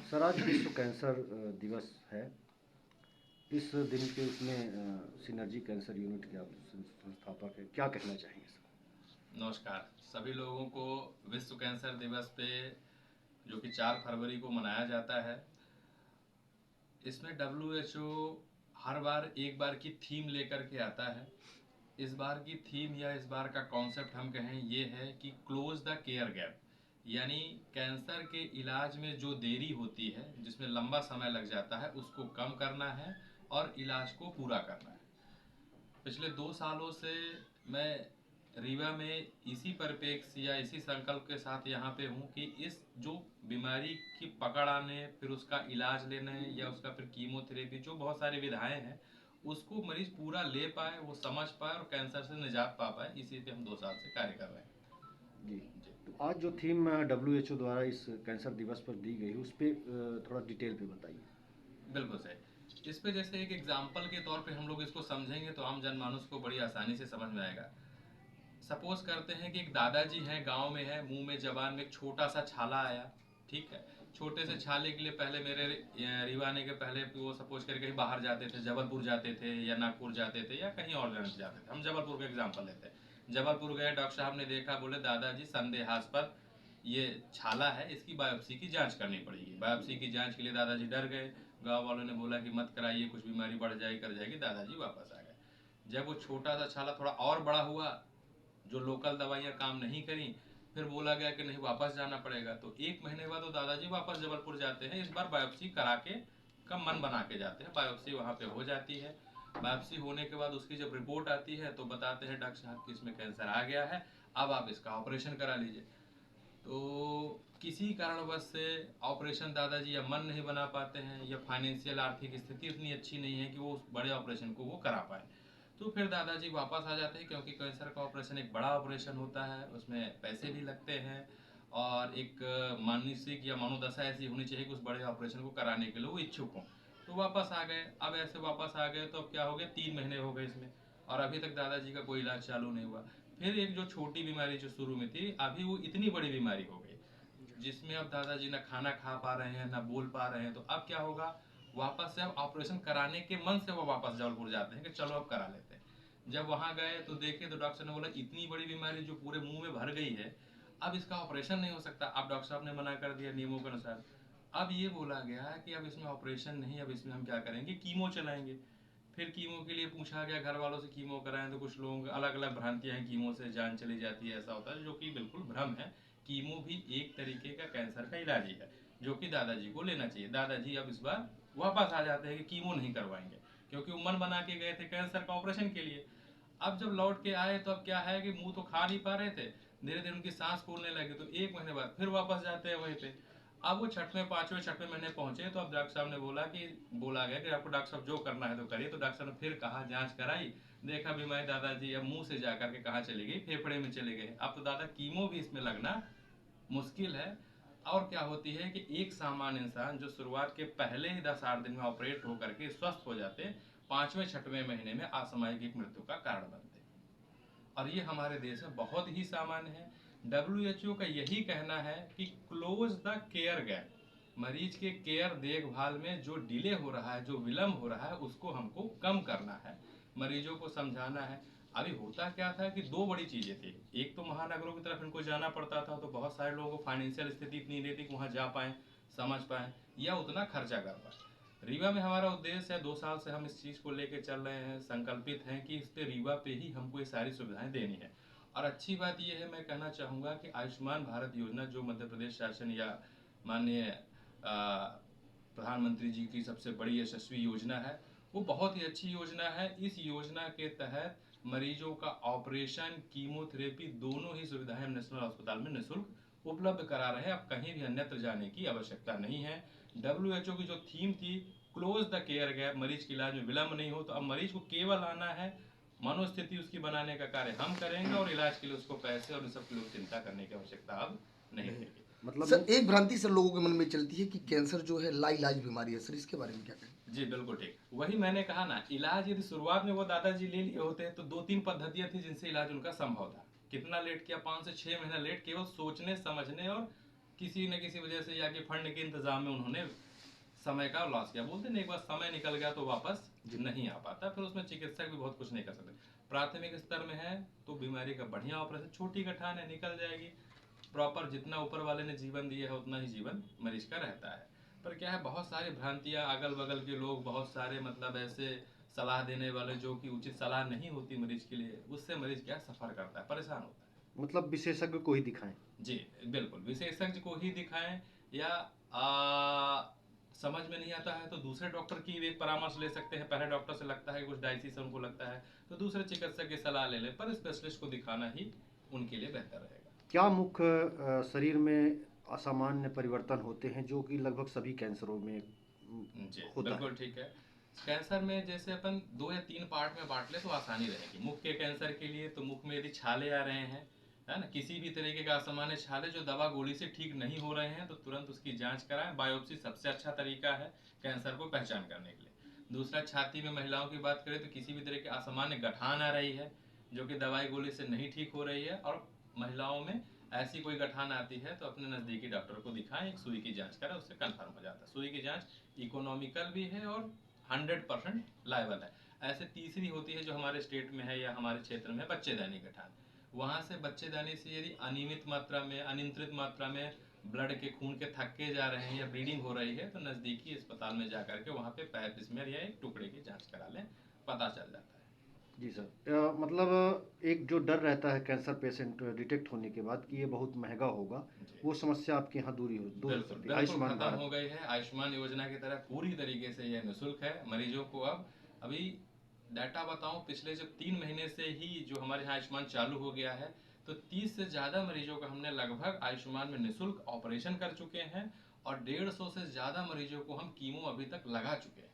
Sir, आज विश्व cancer दिवस है। इस दिन के उसमें सिनर्जी कैंसर यूनिट के आप संस्थापक हैं, क्या कहना चाहेंगे सर? नमस्कार सभी लोगों को। विश्व कैंसर दिवस पे जो कि 4 फरवरी को मनाया जाता है, इसमें WHO हर बार एक बार की थीम लेकर के आता है। इस बार की थीम या इस बार का कॉन्सेप्ट हम कहें ये है कि क्लोज द केयर गैप, यानी कैंसर के इलाज में जो देरी होती है, जिसमें लंबा समय लग जाता है, उसको कम करना है और इलाज को पूरा करना है। पिछले 2 सालों से मैं रीवा में इसी परिप्रेक्ष्य या इसी संकल्प के साथ यहाँ पे हूँ कि इस जो बीमारी की पकड़ आने, फिर उसका इलाज लेने या उसका फिर कीमोथेरेपी, जो बहुत सारी विधाएं हैं, उसको मरीज पूरा ले पाए, वो समझ पाए और कैंसर से निजात पा पाए। इसी पे हम 2 साल से कार्य कर रहे हैं। जी। जी, तो आज जो थीम WHO द्वारा इस कैंसर दिवस पर दी गई, उस पर थोड़ा डिटेल पे बताइए। बिल्कुल सही। इस पे जैसे एक एग्जाम्पल के तौर पे हम लोग इसको समझेंगे तो आम जनमानस को बड़ी आसानी से समझ में आएगा। सपोज करते हैं कि एक दादाजी हैं, गांव में है, मुंह में जबान में एक छोटा सा छाला आया। ठीक है। छोटे से छाले के लिए पहले मेरे रीवा आने के पहले वो सपोज करके कहीं बाहर जाते थे, जबलपुर जाते थे या नागपुर जाते थे या कहीं और जाते थे। हम जबलपुर का एग्जाम्पल लेते हैं। जबलपुर गए, डॉक्टर साहब ने देखा, बोले दादाजी संदेहास्पद ये छाला है, इसकी बायोप्सी की जांच करनी पड़ेगी। बायोप्सी की जांच के लिए दादाजी डर गए। गांव वालों ने बोला कि मत कराइए, कुछ बीमारी बढ़ जाएगी, कर जाएगी। दादाजी वापस आ गए। जब वो छोटा सा छाला थोड़ा और बड़ा हुआ, जो लोकल दवाइयाँ काम नहीं करी, फिर बोला गया कि नहीं, वापस जाना पड़ेगा। तो 1 महीने बाद वो दादाजी वापस जबलपुर जाते हैं। इस बार बायोप्सी करा के का मन बना के जाते हैं। बायोप्सी वहाँ पे हो जाती है। बायोप्सी होने के बाद उसकी जब रिपोर्ट आती है तो बताते हैं डॉक्टर साहब कि इसमें कैंसर आ गया है, अब आप इसका ऑपरेशन करा लीजिए। तो किसी कारणवश से ऑपरेशन दादाजी या मन नहीं बना पाते हैं, या फाइनेंशियल आर्थिक स्थिति इतनी अच्छी नहीं है कि वो उस बड़े ऑपरेशन को वो करा पाए। तो फिर दादाजी वापस आ जाते हैं, क्योंकि कैंसर का ऑपरेशन एक बड़ा ऑपरेशन होता है, उसमें पैसे भी लगते हैं और एक मानसिक या मनोदशा ऐसी होनी चाहिए कि उस बड़े ऑपरेशन को कराने के लिए वो इच्छुक हों। तो वापस आ गए। अब ऐसे वापस आ गए तो अब क्या हो गया, 3 महीने हो गए इसमें, और अभी तक दादाजी का कोई इलाज चालू नहीं हुआ। फिर एक जो छोटी बीमारी जो शुरू में थी, अभी वो इतनी बड़ी बीमारी हो गई, जिसमें अब दादाजी ना खाना खा पा रहे हैं, ना बोल पा रहे हैं। तो अब क्या होगा, वापस से अब ऑपरेशन कराने के मन से वो वापस जबलपुर जाते हैं कि चलो अब करा लेते हैं। जब वहां गए तो देखे तो डॉक्टर ने बोला इतनी बड़ी बीमारी जो पूरे मुंह में भर गई है, अब इसका ऑपरेशन नहीं हो सकता। अब डॉक्टर साहब ने मना कर दिया नियमों के अनुसार। अब ये बोला गया कि अब इसमें ऑपरेशन नहीं, अब इसमें हम क्या करेंगे, कीमो चलाएंगे। फिर कीमो के लिए पूछा गया घर वालों से, कीमो कराएं, तो कुछ लोगों अलग अलग भ्रांतियां हैं, कीमो से जान चली जाती है, ऐसा होता है, जो कि बिल्कुल भ्रम है। कीमो भी एक तरीके का कैंसर का इलाज ही है, जो कि दादाजी को लेना चाहिए। दादाजी अब इस बार वापस आ जाते हैं कि कीमो नहीं करवाएंगे, क्योंकि वो मन बना के गए थे कैंसर का ऑपरेशन के लिए। अब जब लौट के आए तो अब क्या है कि मुंह तो खा नहीं पा रहे थे, धीरे धीरे उनकी सांस फूलने लगी। तो 1 महीने बाद फिर वापस जाते हैं वहीं पे। अब वो छठवें पांचवें छठवें महीने पहुंचे तो अब डॉक्टर साहब ने बोला गया कि आपको डॉक्टर साहब जो करना है तो करिए। तो डॉक्टर साहब ने फिर कहा, जांच कराई, देखा बीमारी दादाजी अब मुंह से जाकर के कहाँ चली गई, फेफड़े में चले गए। अब तो दादा कीमो भी इसमें लगना मुश्किल है। और क्या होती है कि एक सामान्य इंसान जो शुरुआत के पहले ही 10-8 दिन में ऑपरेट होकर के स्वस्थ हो जाते, पांचवें छठवें महीने में असामयिक मृत्यु का कारण बनते। और ये हमारे देश में बहुत ही सामान्य है। WHO का यही कहना है कि क्लोज द केयर गैप, मरीज के केयर देखभाल में जो डिले हो रहा है, जो विलम्ब हो रहा है, उसको हमको कम करना है, मरीजों को समझाना है। अभी होता क्या था कि दो बड़ी चीजें थी। एक तो महानगरों की तरफ इनको जाना पड़ता था, तो बहुत सारे लोगों को फाइनेंशियल स्थिति इतनी नहीं थी कि वहां जा पाए, समझ पाए या उतना खर्चा कर पाए। रीवा में हमारा उद्देश्य है, 2 साल से हम इस चीज़ को लेकर चल रहे हैं, संकल्पित हैं कि इस पे रीवा पे ही हमको ये सारी सुविधाएं देनी है। और अच्छी बात यह है, मैं कहना चाहूँगा कि आयुष्मान भारत योजना जो मध्य प्रदेश शासन या माननीय प्रधानमंत्री जी की सबसे बड़ी यशस्वी योजना है, वो बहुत ही अच्छी योजना है। इस योजना के तहत मरीजों का ऑपरेशन, कीमोथेरेपी, दोनों ही सुविधाएं हम नेशनल अस्पताल में निःशुल्क उपलब्ध करा रहे हैं। अब कहीं भी अन्यत्र जाने की आवश्यकता नहीं है। WHO की जो थीम थी, क्लोज द केयर गैप, मरीज के इलाज में विलंब नहीं हो, तो अब मरीज को केवल आना है, मनोस्थिति उसकी बनाने का कार्य हम करेंगे, और इलाज के लिए उसको पैसे और इन सब की लोग चिंता करने की आवश्यकता अब नहीं नहीं, रहेगी। मतलब सर, एक भ्रांति सर लोगों के मन में चलती है कि कैंसर जो है लाइलाज बीमारी है। सर, इसके बारे में क्या कहें? जी बिल्कुल ठीक, वही मैंने कहा ना, इलाज यदि शुरुआत में वो दादाजी ले लिए होते तो 2-3 पद्धतियां थी जिनसे इलाज उनका संभव था। कितना लेट किया, 5 से 6 महीना लेट, केवल सोचने समझने और किसी न किसी वजह से या कि फंड के इंतजाम में उन्होंने समय का लॉस किया। बोलते नहीं, एक बार समय निकल गया तो वापस नहीं आ पाता, फिर उसमें चिकित्सक भी बहुत कुछ नहीं कर सकते। प्राथमिक स्तर में है तो बीमारी का बढ़िया ऑपरेशन, छोटी गठान है निकल जाएगी, प्रॉपर जितना ऊपर वाले ने जीवन दिया है उतना ही जीवन मरीज का रहता है। पर क्या है, बहुत सारी भ्रांतियां, अगल बगल के लोग, बहुत सारे मतलब ऐसे सलाह देने वाले जो कि उचित सलाह नहीं होती मरीज के लिए, उससे मरीज क्या सफर करता है, परेशान होता है। मतलब विशेषज्ञ को ही दिखाएं। जी बिल्कुल, विशेषज्ञ को ही दिखाएं, या समझ में नहीं आता है तो दूसरे डॉक्टर की भी एक परामर्श ले सकते हैं। पहले डॉक्टर से लगता है कुछ डायसिस उनको लगता है तो दूसरे चिकित्सक की सलाह ले लें, पर स्पेशलिस्ट को दिखाना ही उनके लिए बेहतर रहेगा। क्या मुख्य शरीर में असामान्य परिवर्तन होते हैं जो कि लगभग सभी कैंसरों में जी होता है? बिल्कुल ठीक है। कैंसर में जैसे अपन 2 या 3 पार्ट में बांट ले तो आसानी रहेगी। मुख के कैंसर के लिए तो मुख में यदि छाले आ रहे हैं, है ना, किसी भी तरीके का असामान्य छाले जो दवा गोली से ठीक नहीं हो रहे हैं, तो तुरंत उसकी जांच कराएं। बायोप्सी सबसे अच्छा तरीका है कैंसर को पहचान करने के लिए। दूसरा, छाती में महिलाओं की बात करें तो किसी भी तरह की असामान्य गठान आ रही है जो कि दवाई गोली से नहीं ठीक हो रही है, और महिलाओं में ऐसी कोई गठान आती है तो अपने नज़दीकी डॉक्टर को दिखाएं, एक सुई की जांच करें, उससे कंफर्म हो जाता है। सुई की जांच इकोनॉमिकल भी है और 100% लायबल है। ऐसे तीसरी होती है जो हमारे स्टेट में है या हमारे क्षेत्र में, बच्चेदानी गठान। वहाँ से बच्चेदानी से यदि अनियमित मात्रा में, अनियंत्रित मात्रा में ब्लड के खून के थक्के जा रहे हैं या ब्लीडिंग हो रही है तो नज़दीकी अस्पताल में जा करके वहाँ पे पैप स्मेयर या एक टुकड़े की जांच करा लें, पता चल जाता है। जी सर। मतलब एक जो डर रहता है कैंसर पेशेंट डिटेक्ट होने के बाद कि ये बहुत महंगा होगा, जी वो समस्या आपके यहाँ दूर हो बिल्कुल सकती है बिल्कुल आयुष्मान खत्म भारत? हो गई है। आयुष्मान योजना की तरह पूरी तरीके से यह निःशुल्क है मरीजों को। अब अभी डाटा बताऊं, पिछले जब 3 महीने से ही जो हमारे यहाँ आयुष्मान चालू हो गया है, तो 30 से ज़्यादा मरीजों का हमने लगभग आयुष्मान में निःशुल्क ऑपरेशन कर चुके हैं, और 150 से ज़्यादा मरीजों को हम कीमो अभी तक लगा चुके हैं।